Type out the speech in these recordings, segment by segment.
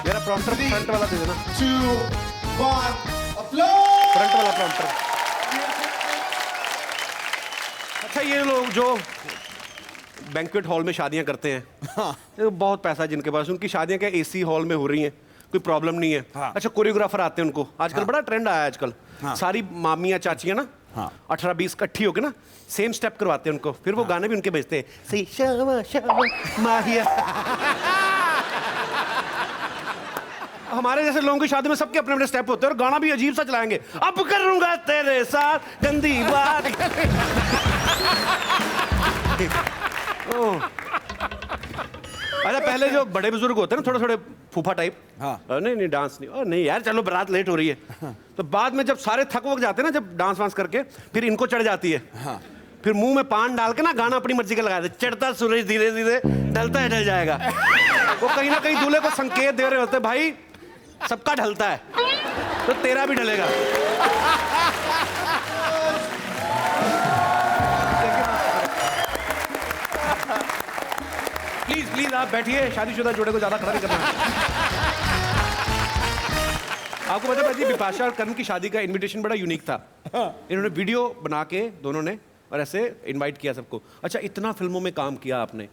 मेरा prompter front वाला दे देना। 2, 1, अपलोड। फ्रंट वाला प्रॉम्प्टर। अच्छा, ये लोग जो बैंक्वेट हॉल में शादियां करते हैं, हाँ। बहुत पैसा जिनके पास, उनकी शादियां क्या एसी हॉल में हो रही हैं, कोई प्रॉब्लम नहीं है। हाँ। अच्छा, कोरियोग्राफर आते हैं उनको आजकल, हाँ। बड़ा ट्रेंड आया है आजकल। हाँ। सारी मामियां चाचियां ना, हाँ। 18-20 इकट्ठी होकर ना सेम स्टेप करवाते हैं उनको, फिर वो, हाँ। गाने भी उनके भेजते हैं, सी शावा शावा माहिया। हमारे जैसे लोगों की शादी में सबके अपने अपने स्टेप होते हैं और गाना भी अजीब सा चलाएंगे, अब करूंगा तेरे साथ गंदी बात। अच्छा, पहले जो बड़े बुजुर्ग होते हैं ना, थोड़े थोड़े फूफा टाइप, हाँ। नहीं डांस नहीं, नहीं यार चलो बारात लेट हो रही है, हाँ। तो बाद में जब सारे थक वक जाते हैं ना, जब डांस वांस करके, फिर इनको चढ़ जाती है, हाँ। फिर मुंह में पान डाल के ना गाना अपनी मर्जी का लगा दे, चढ़ता सूरज धीरे धीरे ढलता है ढल जाएगा। वो कहीं ना कहीं दूल्हे को संकेत दे रहे होते हैं, भाई सबका ढलता है तो तेरा भी ढलेगा। प्लीज प्लीज आप बैठिए, शादीशुदा जोड़े को ज्यादा खड़ा नहीं करना। आपको पता है बिपाशा और करण की शादी का इनविटेशन बड़ा यूनिक था। इन्होंने वीडियो बना के दोनों ने और ऐसे इनवाइट किया सबको। अच्छा, इतना फिल्मों में काम किया आपने,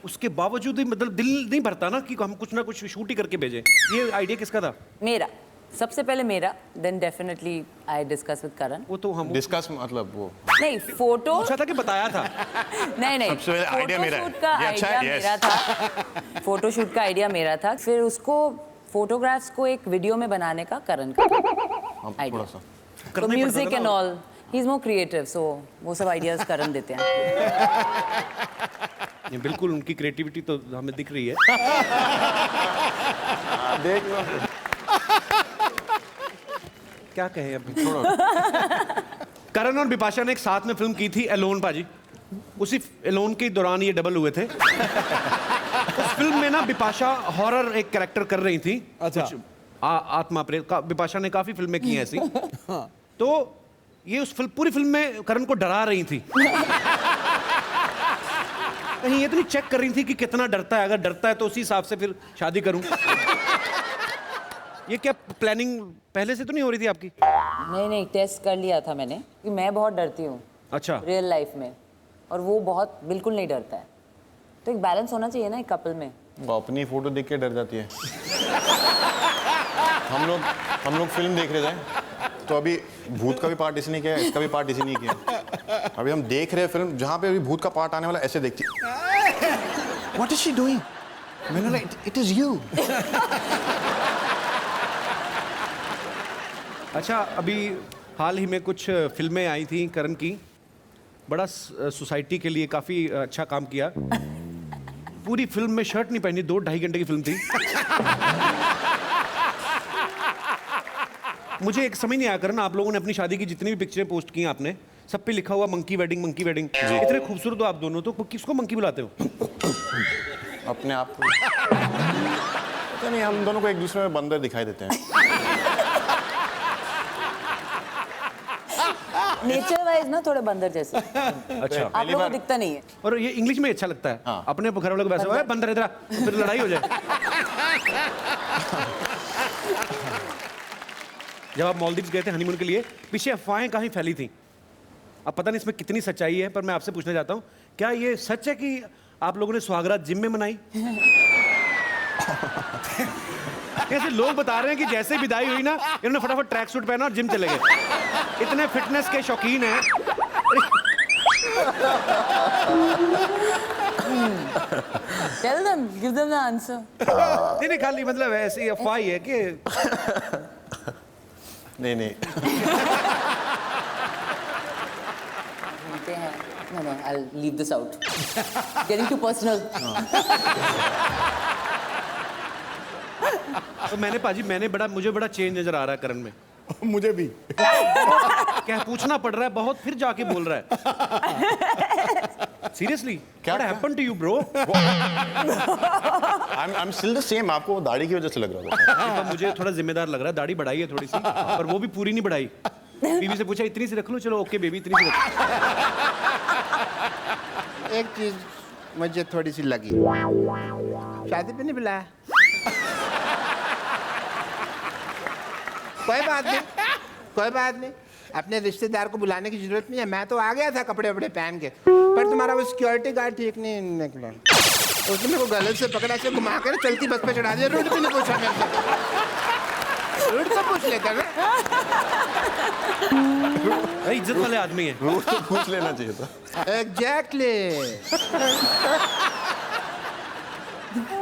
उसके बावजूद ही मतलब दिल नहीं भरता ना कि हम कुछ ना कुछ शूट ही करके भेजें? ये आइडिया किसका था? मेरा, सबसे पहले मेरा, then definitely I discuss with Karan. वो तो हम डिस्कस मतलब वो नहीं, फोटो पूछा था कि बताया था। नहीं सबसे पहले आइडिया मेरा है। फोटोशूट का आइडिया मेरा था। फोटोशूट का आइडिया मेरा था, फिर उसको फोटोग्राफ्स को एक वीडियो में बनाने का करण का आइडिया। तो music and all, he is more creative, so वो सब आइडियाज करण देते हैं। ये बिल्कुल उनकी क्रिएटिविटी तो हमें दिख रही है। देख लो क्या कहें अभी, छोड़ो। करण और बिपाशा ने एक साथ में फिल्म की थी एलोन पाजी। उसी एलोन के दौरान ये डबल हुए थे। उस फिल्म में ना बिपाशा हॉरर एक कैरेक्टर कर रही थी। अच्छा। आत्मा प्रेत का। बिपाशा ने काफी फिल्में की हैं ऐसी। तो ये उस पूरी फिल्म में करण को डरा रही थी। कहीं ये तो नहीं चेक कर रही थी कि कितना डरता है, अगर डरता है तो उसी हिसाब से फिर शादी करूं। ये क्या प्लानिंग पहले से तो नहीं हो रही थी आपकी? नहीं, टेस्ट कर लिया था मैंने कि मैं बहुत डरती हूँ। अच्छा। रियल लाइफ में, और वो बहुत बिल्कुल नहीं डरता है। तो एक बैलेंस होना चाहिए ना एक कपल में। वो अपनी फोटो देख के डर जाती है। हम लोग फिल्म देख रहे थे, तो अभी भूत का भी पार्ट इसी ने किया, इसका भी पार्ट इसी ने किया। अभी हम देख रहे हैं फिल्म जहाँ पे अभी भूत का पार्ट आने वाला, ऐसे देखती है। What is she doing? मैंने बोला it is you. अच्छा, अभी हाल ही में कुछ फिल्में आई थी करण की, बड़ा सोसाइटी के लिए काफ़ी अच्छा काम किया। पूरी फिल्म में शर्ट नहीं पहनी, 2-2.5 घंटे की फिल्म थी। मुझे एक समझ नहीं आया करण, आप लोगों ने अपनी शादी की जितनी भी पिक्चरें पोस्ट की आपने, सब पे लिखा हुआ मंकी वेडिंग, मंकी वेडिंग। इतने खूबसूरत हो आप दोनों, तो किसको मंकी बुलाते हो? अपने आप को। पता नहीं, हम दोनों को एक दूसरे में बंदर दिखाई देते हैं। नेचर वाइज ना थोड़े बंदर जैसे। अच्छा। आप लोगों को दिखता नहीं है। और ये इंग्लिश में अच्छा लगता है। हाँ। अपने घर वालों को वैसे है बंदर इधर, फिर लड़ाई हो जाए। जब आप मालदीव्स गए थे हनीमून के लिए, पीछे अफवाहें काफी फैली थी। अब पता नहीं इसमें कितनी सच्चाई है, पर मैं आपसे पूछना चाहता हूँ, क्या ये सच है कि आप लोगों ने सुहागरात जिम में मनाई? ऐसे लोग बता रहे हैं कि जैसे विदाई हुई ना, इन्होंने फटाफट ट्रैक सूट पहना और जिम चले गए। इतने फिटनेस के शौकीन हैं। Tell them, give them the answer. नहीं, खाली मतलब ऐसी अफवाह ही है कि नहीं। No, I'll leave this out. Getting too personal. तो मुझे बड़ा चेंज नजर आ रहा है करण में। मुझे भी। क्या पूछना पड़ रहा है बहुत, फिर जाके बोल रहा है। Seriously, what happened to you, bro? I'm still the same. आपको दाढ़ी की वजह से लग रहा था। मुझे थोड़ा जिम्मेदार लग रहा है, दाढ़ी बढ़ाई है थोड़ी सी, पर वो भी पूरी नहीं बढ़ाई। बीवी से पूछा इतनी सी रख लूं? चलो ओके बेबी, इतनी सी रख। एक चीज मुझे थोड़ी सी लगी, शादी पे नहीं बुलाया। कोई बात नहीं, कोई बात नहीं। अपने रिश्तेदार को बुलाने की जरूरत नहीं है। मैं तो आ गया था कपड़े वपड़े पहन के, पर तुम्हारा वो सिक्योरिटी गार्ड ठीक नहीं निकला। उसने मेरे को गले से पकड़ा से घुमा कर चलती बस पे चढ़ा दिया। रूट भी नहीं पूछा मेरे से। रूट तो पूछ लेता ना। भाई इज्जत वाले आदमी है। रूट तो पूछ लेना चाहिए था। एग्जैक्टली।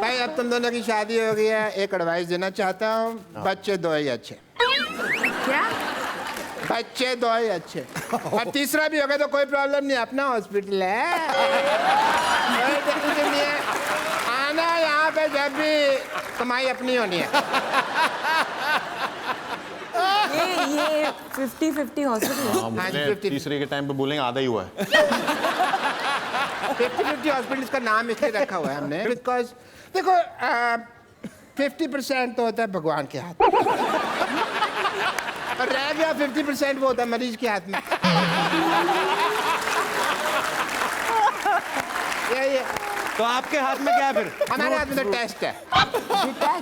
भाई अब तुम दोनों की शादी हो गई है, एक एडवाइस देना चाहता हूँ, बच्चे दो ही अच्छे। क्या? बच्चे दो ही अच्छे, और तीसरा भी हो गया तो कोई प्रॉब्लम नहीं, अपना हॉस्पिटल है, कोई टेंशन नहीं है। आना यहाँ पे जब भी कमाई अपनी होनी है। ये 50-50 हॉस्पिटल। हाँ, हाँ, बोले 50-50 तीसरे के टाइम पे बोलेंगे आधा ही हुआ है। 50-50 हॉस्पिटल का नाम इसलिए रखा हुआ है हमने, बिकॉज देखो 50% तो होता है भगवान के हाथ में, और रह गया 50% वो होता है मरीज के हाथ में। ये तो आपके हाथ में क्या है फिर? हमारे हाथ में तो टेस्ट है।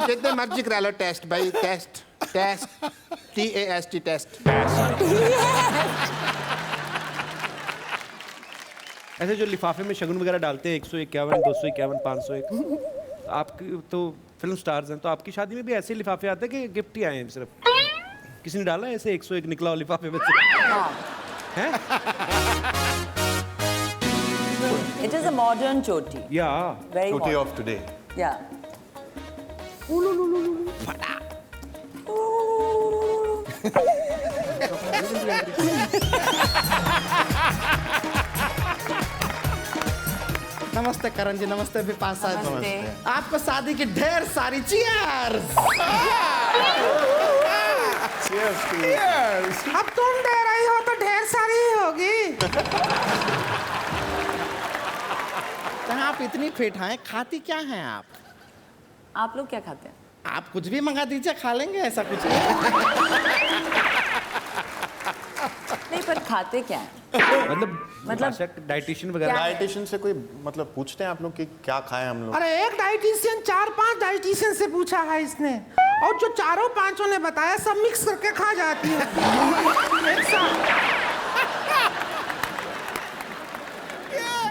जितने मर्जी करा लो टेस्ट भाई, टेस्ट टेस्ट TAST टेस्ट। ऐसे जो लिफाफे में शगुन वगैरह डालते हैं 151, 251, 501, आपकी तो फिल्म स्टार्स हैं, तो आपकी शादी में भी ऐसे लिफाफे आते हैं कि गिफ्ट ही आए हैं सिर्फ? किसी ने डाला है ऐसे 101 निकला हो लिफाफे में से? हैं? It is a modern choti. या Very Beauty modern. of today. Yeah. नमस्ते करण जी, नमस्ते विपाशा जी। नमस्ते। आपको शादी की ढेर सारी चीयर्स। अब तुम दे रही हो तो ढेर सारी ही होगी। कहाँ आप इतनी फिट हैं, खाती क्या हैं आप? आप लोग क्या खाते हैं? आप कुछ भी मंगा दीजिए, खा लेंगे, ऐसा कुछ नहीं। नहीं, पर खाते क्या है? मतलब डाइटिशियन वगैरह? डाइटिशियन से कोई मतलब पूछते हैं आप लोग कि क्या खाएं हम लोग? अरे एक डाइटिशियन 4-5 डाइटिशियन से पूछा है इसने, और जो चारों पांचों ने बताया सब मिक्स करके खा जाती है एक साथ।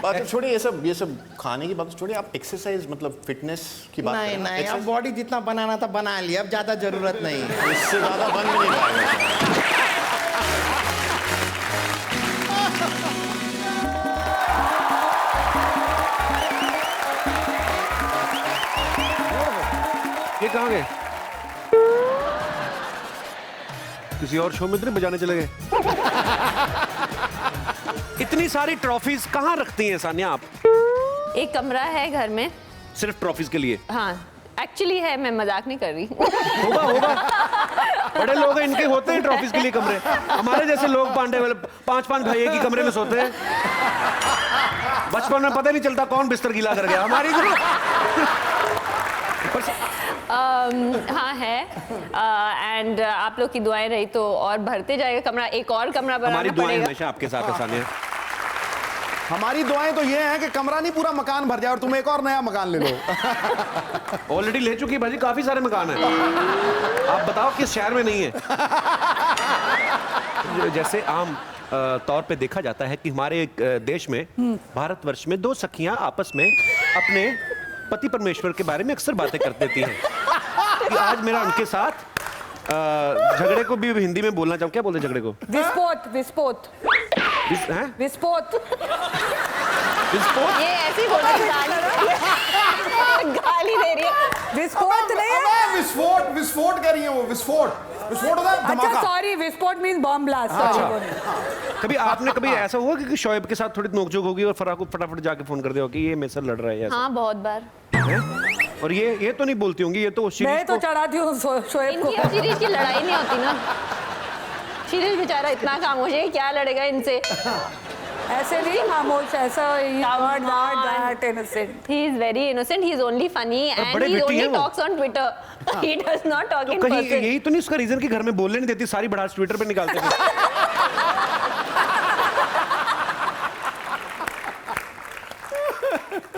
बात तो छोड़िए, ये सब खाने की बात तो छोड़िए, आप एक्सरसाइज मतलब फिटनेस की बात नहीं करें ना। नहीं, अब बॉडी जितना बनाना था बना लिया, अब ज्यादा जरूरत नहीं। इससे ज्यादा बन भी नहीं पाएगा। ये कहाँ गए? किसी और शो में तो नहीं बजाने चले गए? इतनी सारी ट्रॉफीज कहाँ रखती हैं सानिया आप? एक कमरा है घर में। सिर्फ ट्रॉफीज के लिए? हाँ, एक्चुअली है, मैं मजाक नहीं कर रही। होगा होगा, बड़े लोग हैं, इनके होते हैं ट्रॉफीज के लिए कमरे। हमारे जैसे लोग पांडे वाले 5-5 भाई एक ही कमरे में सोते हैं। बचपन में पता नहीं चलता कौन बिस्तर गीला कर गया। हमारी हाँ है, एंड आप लोग की दुआएं रही तो और भरते जाएगा कमरा, एक और कमरा बनाना हमारी दुआएं पड़ेगा। हमेशा आपके साथ है सानिया। हमारी दुआएं तो ये हैं कि कमरा नहीं पूरा मकान भर जाए और तुम एक और नया मकान ले लो। ऑलरेडी ले चुकी है भाजी, काफी सारे मकान हैं। आप बताओ किस शहर में नहीं है? जैसे आम तौर पे देखा जाता है कि हमारे देश में, भारतवर्ष में, 2 सखियां आपस में अपने पति परमेश्वर के बारे में अक्सर बातें कर देती हैं कि आज मेरा उनके साथ झगड़े को भी हिंदी में बोलना चाहूँ, क्या बोलते हैं झगड़े को? विस्फोट, विस्फोट, हैं? विस्फोट। विस्फोट? ये ऐसी बोल रही गाली दे रही है। विस्फोट नहीं है? अबे विस्फोट, विस्फोट कह रही है वो, विस्फोट। विस्फोट होता है अच्छा धमाका। सॉरी, विस्फोट मीन बॉम्ब ब्लास्ट। कभी आपने कभी ऐसा हुआ कि शोएब के साथ थोड़ी नोकझोंक होगी और फराह को फटाफट जाके फोन कर दिया कि ये मेरे से लड़ रहा है ऐसा? हाँ, बहुत बार। और ये तो नहीं बोलती होंगी, ये तो मैं शिरीष तो को चढ़ाती हूँ शोएब को। इनकी और शिरीष की लड़ाई नहीं होती ना। शिरीष बेचारा इतना खामोश है, क्या लड़ेगा इनसे? ऐसे नहीं खामोश, ऐसा that innocent. He is very innocent. He is only funny and बड़े he witty only हैं वो। talks on Twitter. He does not talk in कहीं person. यही तो नहीं उसका रीजन कि घर में बोलने नहीं देती, सारी भड़ास ट्विटर पे निकालते थे।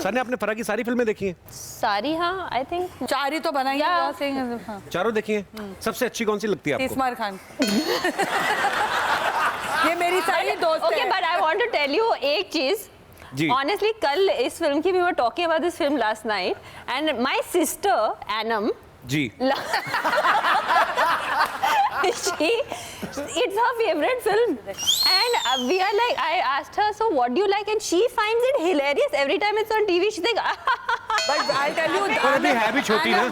सर ने अपने फराह की सारी फिल्में देखी हैं? सारी हाँ आई थिंक चार ही तो बनाई है Yeah. सिंह हाँ। चारों देखी हैं? सबसे अच्छी कौन सी लगती है आपको? इस्मार खान ये मेरी सारी दोस्त ओके है। But I want to tell you एक चीज जी। ऑनेस्टली कल इस फिल्म की we were talking about this film last night and my sister Anam ji. she it's her favorite film and we are like I asked her so what do you like and she finds it hilarious every time it's on TV she's like But I'll tell you, पर अभी है भी छोटी ना।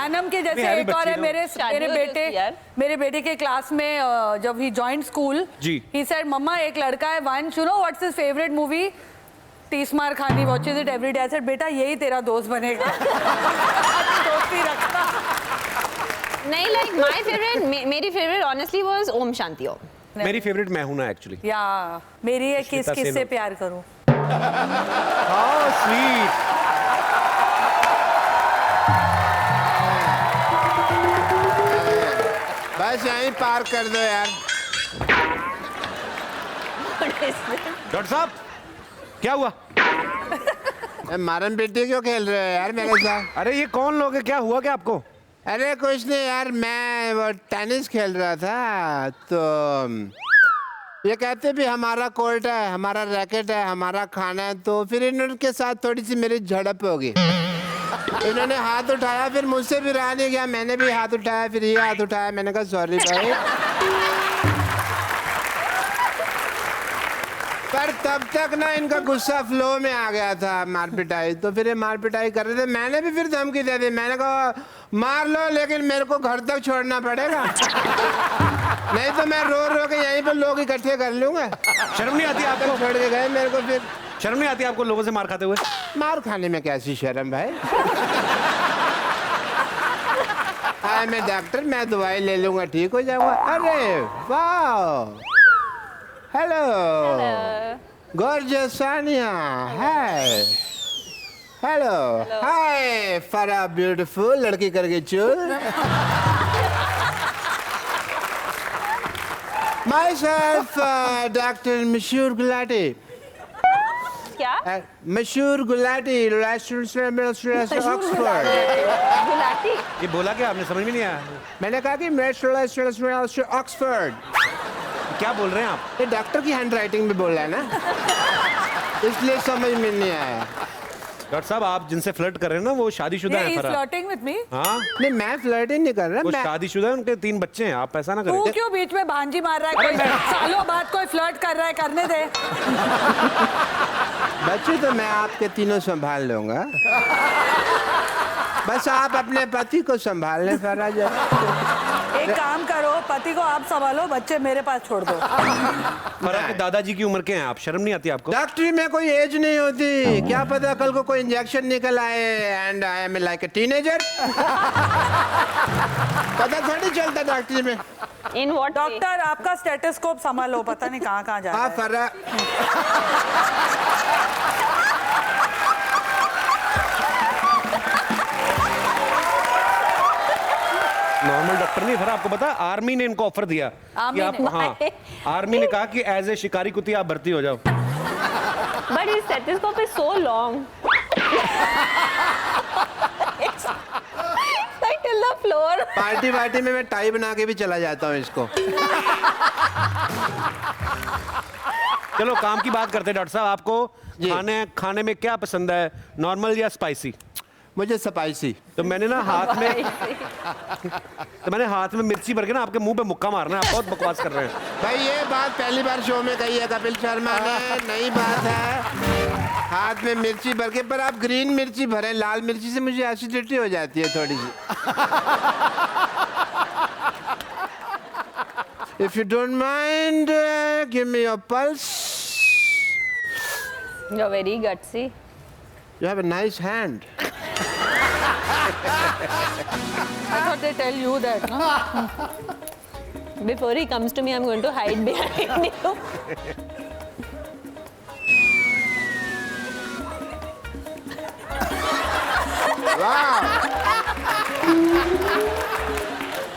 Annum के जैसे है भी एक और बच्ची है ना। मेरे शादी हो गई उसकी यार। मेरे बेटे के क्लास में जब ही joint school ji. He said मम्मा एक लड़का है वंश you know what's his favourite movie तीसमार Khan he watches it every day I said बेटा यही तेरा दोस्त बनेगा दोस्ती रखता नहीं like my favorite मेरी favorite honestly was Om Shanti Om मेरी फेवरेट मैं हूं ना एक्चुअली। या मेरी है किस श्वेता किस से सेन। प्यार करूं हाउ स्वीट। बस यहीं पार कर दो यार। डॉक्टर साहब क्या हुआ? मारम पिट्टी क्यों खेल रहे हो यार मेरे साथ? अरे ये कौन लोग है, क्या हुआ क्या आपको? अरे कुछ नहीं यार, मैं वो टेनिस खेल रहा था तो ये कहते भी हमारा कोर्ट है, हमारा रैकेट है, हमारा खाना है, तो फिर इनके साथ थोड़ी सी मेरी झड़प होगी। इन्होंने हाथ उठाया, फिर मुझसे भी रहा नहीं गया, मैंने भी हाथ उठाया, फिर ये हाथ उठाया, मैंने कहा सॉरी भाई। पर तब तक ना इनका गुस्सा फ्लो में आ गया था, मार पिटाई, तो फिर ये मार पिटाई कर रहे थे। मैंने भी फिर धमकी दे दी, मैंने कहा मार लो लेकिन मेरे को घर तक छोड़ना पड़ेगा, नहीं तो मैं रो रो के यहीं पे लोग इकट्ठे कर लूंगा। शर्म नहीं आती आपको? छोड़ के गए मेरे को, फिर शर्म नहीं आती आपको लोगों से मार खाते हुए? मार खाने में कैसी शर्म भाई? हाँ मैं डॉक्टर, मैं दवाई ले लूंगा, ठीक हो जाऊंगा। अरे वाह, हेलो गॉर्जियस सानिया, हाय, हेलो, हाय फरा ब्यूटीफुल, लड़की करके चूल। माई सेल्फ डॉक्टर मशहूर गुलाटी, क्या मशहूर गुलाटी, ऑक्सफोर्ड। गुलाटी ये बोला क्या आपने? समझ में नहीं आया। मैंने कहा कि ऑक्सफोर्ड। क्या बोल रहे हैं आप? ये डॉक्टर की हैंड राइटिंग में बोल रहा है ना, इसलिए समझ में नहीं आया। डॉक्टर साहब आप जिनसे फ्लर्ट कर रहे हैं ना वो शादीशुदा है फराह। फ्लर्टिंग विद मी हाँ नहीं मैं फ्लर्टिंग नहीं कर रहा, वो मैं शादीशुदा है, उनके 3 बच्चे हैं, आप ऐसा ना तू करें। क्यों बीच में भांजी मार रहा है? कोई सालों बाद कोई फ्लर्ट कर रहा है, करने दे। बच्चे तो मैं आपके तीनों संभाल लूंगा, बस आप अपने पति को संभाल लें फराह जी। एक काम करो, पति को आप संभालो, बच्चे मेरे पास छोड़ दो। फराह के दादाजी की उम्र के हैं आप, शर्म नहीं आती आपको? डॉक्टरी में कोई एज नहीं होती, क्या पता कल को कोई इंजेक्शन निकल आए and I am like a teenager. पता थोड़ी चलता डॉक्टरी में। इन व्हाट डॉक्टर आपका स्टेथोस्कोप संभालो, पता नहीं कहाँ कहाँ जा रहा हाँ है। फराह नॉर्मल डॉक्टर नहीं फराह, आपको पता आर्मी ने इनको ऑफर दिया कि आर्मी आप ने? हाँ आर्मी ने कहा कि एज ए शिकारी कुत्ती आप भर्ती हो जाओ। But his stethoscope is so long like till the floor. Party वार्टी में मैं टाई बना के भी चला जाता हूँ इसको। चलो काम की बात करते हैं डॉक्टर साहब, आपको जी। खाने में क्या पसंद है, नॉर्मल या स्पाइसी? मुझे स्पाइसी। तो मैंने ना हाथ में मिर्ची भर के ना आपके मुंह पे मुक्का मारना है, आप बहुत बकवास कर रहे हैं। भाई ये बात पहली बार शो में कही है कपिल शर्मा ने, नई बात है। हाथ में मिर्ची भर के, पर आप ग्रीन मिर्ची भरे, लाल मिर्ची से मुझे एसिडिटी हो जाती है थोड़ी सी। If you don't mind, give me your pulse. You're very gutsy. You have a nice hand. I thought they tell you that, no? Before he comes to me, I'm going to hide behind you. Wow.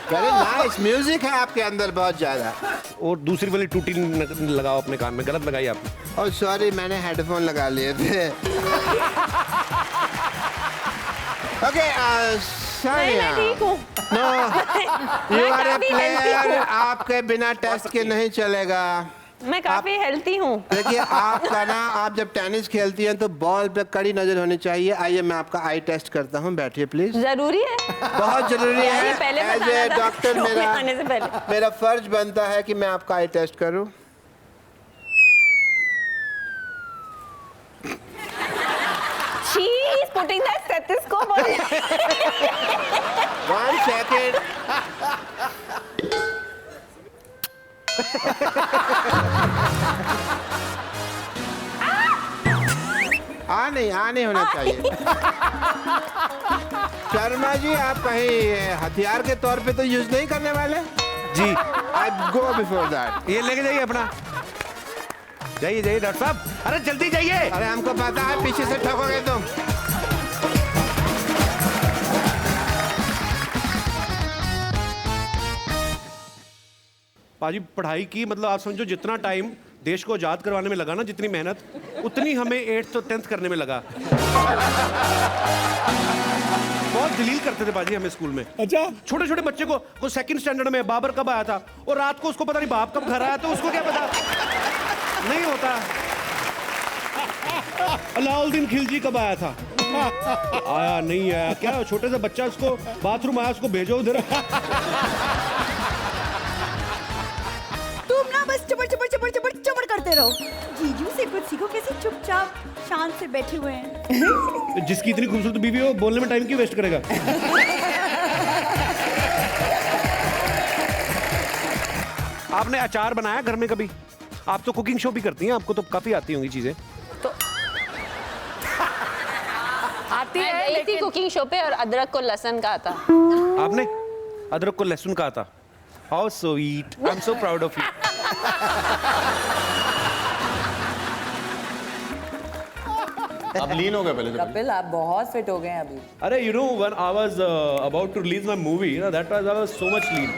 Very nice. Nice music है आपके अंदर बहुत ज्यादा। और दूसरी वाली टूटी लगाओ अपने कान में, गलत लगाई आपने। और सॉरी मैंने हेडफोन लगा लिए थे। ओके नहीं, मैं ठीक हूँ। यू मैं आर ए काफी healthy प्लेयर, हूँ। आपके बिना टेस्ट के नहीं चलेगा। मैं काफी हेल्थी हूँ। देखिए आपका ना, आप जब टेनिस खेलती हैं तो बॉल पे कड़ी नजर होनी चाहिए। आइए मैं आपका आई टेस्ट करता हूँ, बैठिए प्लीज। जरूरी है? बहुत जरूरी यार, ये है। पहले एज बताना ए था, डॉक्टर शो में आने से पहले। मेरा फर्ज बनता है कि मैं आपका आई टेस्ट करूँ। She is putting that stethoscope on. 1 second. आ नहीं होना चाहिए। शर्मा जी आप कहीं हथियार के तौर पे तो यूज नहीं करने वाले? जी आई गो बिफोर दैट। ये लेके जाइए अपना, जाइए जाइए डॉक्टर साहब, अरे जल्दी जाइए। अरे हमको पता है पीछे से ठोकोगे तुम। पाजी पढ़ाई की मतलब आप समझो जितना टाइम देश को आजाद करवाने में लगा ना, जितनी मेहनत उतनी हमें 8th और 10th करने में लगा। बहुत दलील करते थे पाजी हमें स्कूल में। अच्छा छोटे छोटे बच्चे को सेकंड स्टैंडर्ड में बाबर कब आया था और रात को उसको पता नहीं बाप कब घर आया, तो उसको क्या पता नहीं होता अलाउद्दीन खिलजी कब आया था। आया नहीं आया क्या, छोटे से बच्चा उसको बाथरूम आया उसको भेजो उधर। तुम ना बस चबड़ चबड़ चबड़ चबड़ चबड़ करते रहो। जीजू से कुछ सीखो, कैसे चुपचाप शांत से बैठे हुए हैं। जिसकी इतनी खूबसूरत बीवी हो, बोलने में टाइम क्यों वेस्ट करेगा। आपने अचार बनाया घर में कभी? आप तो कुकिंग शो भी करती हैं, आपको तो काफी आती होंगी चीजें। आती मैं है गई थी लेकिन कुकिंग शो पे और अदरक को लहसुन का था। आपने अदरक को लहसुन कहा था? How sweet, I am so proud of you. आप लीन हो गए पहले से। कपिल आप बहुत फिट हो गए हैं अभी। अरे you know when I was about to release my movie, that was I was so much lean.